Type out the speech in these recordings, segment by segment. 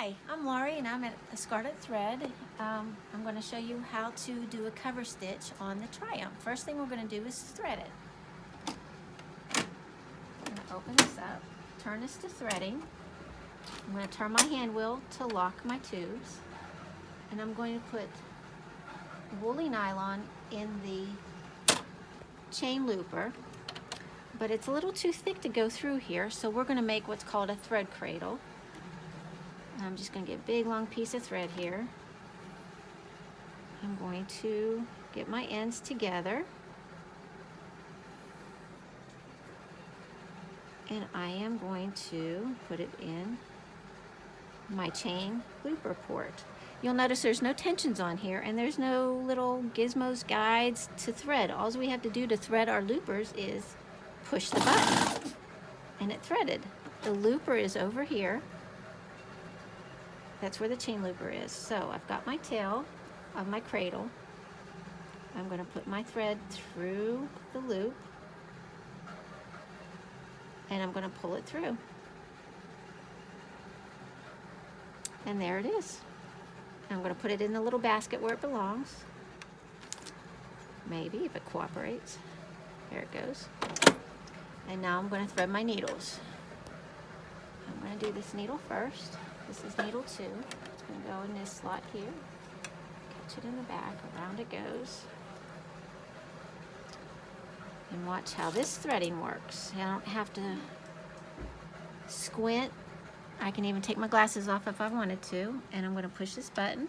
Hi, I'm Laurie and I'm at Scarlet Thread. I'm going to show you how to do a cover stitch on the Triumph. First thing we're going to do is thread it. I'm going to open this up, turn this to threading. I'm going to turn my hand wheel to lock my tubes, and I'm going to put woolly nylon in the chain looper, but it's a little too thick to go through here, so we're going to make what's called a thread cradle. I'm just going to get a big long piece of thread here. I'm going to get my ends together, and I am going to put it in my chain looper port. You'll notice there's no tensions on here, and there's no little gizmos, guides to thread. All we have to do to thread our loopers is push the button, and it threaded. The looper is over here. That's where the chain looper is. So I've got my tail of my cradle. I'm going to put my thread through the loop, and I'm going to pull it through. And there it is. I'm going to put it in the little basket where it belongs. Maybe, if it cooperates. There it goes. And now I'm going to thread my needles. I'm going to do this needle first. This is needle 2. It's going to go in this slot here. Catch it in the back. Around it goes. And watch how this threading works. I don't have to squint. I can even take my glasses off if I wanted to. And I'm going to push this button.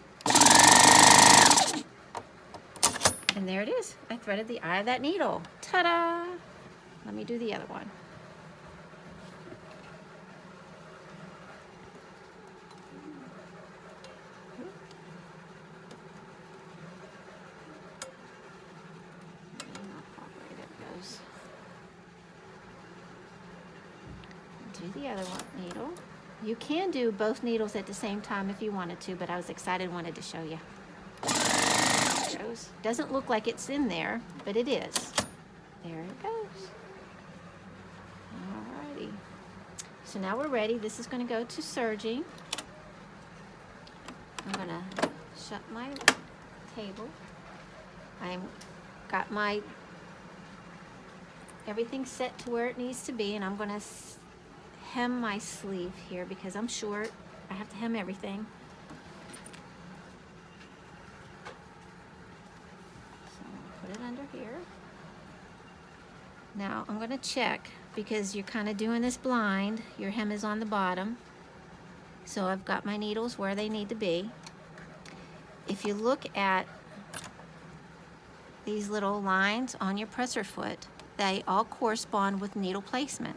And there it is. I threaded the eye of that needle. Ta-da! Let me do the other one. Do the other one needle. You can do both needles at the same time if you wanted to, but I was excited and wanted to show you. There it goes. Doesn't look like it's in there, but it is. There it goes. Alrighty. So now we're ready. This is going to go to serging. I'm going to shut my table. I've got my everything set to where it needs to be, and I'm going to hem my sleeve here because I'm short. I have to hem everything. So I'm going to put it under here. Now I'm going to check because you're kind of doing this blind. Your hem is on the bottom. So I've got my needles where they need to be. If you look at these little lines on your presser foot, they all correspond with needle placement.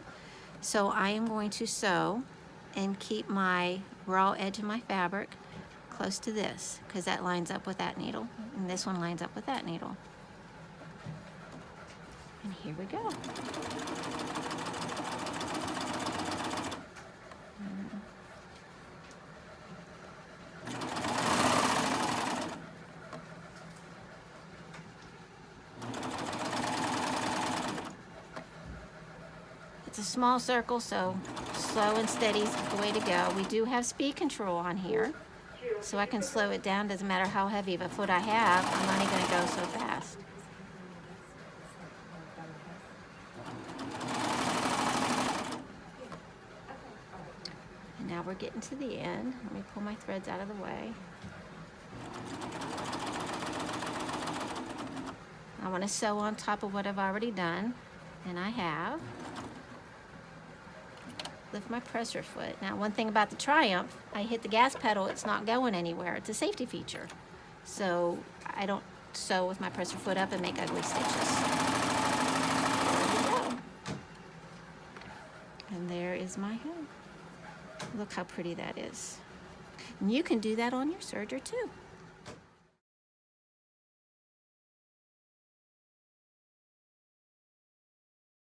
So I am going to sew and keep my raw edge of my fabric close to this because that lines up with that needle, and this one lines up with that needle. And here we go. It's a small circle, so slow and steady is the way to go. We do have speed control on here, so I can slow it down. Doesn't matter how heavy of a foot I have, I'm only going to go so fast. And now we're getting to the end. Let me pull my threads out of the way. I want to sew on top of what I've already done, and I have. Lift my presser foot. Now, one thing about the Triumph, I hit the gas pedal, it's not going anywhere. It's a safety feature. So I don't sew with my presser foot up and make ugly stitches. There we go. And there is my hem. Look how pretty that is. And you can do that on your serger too.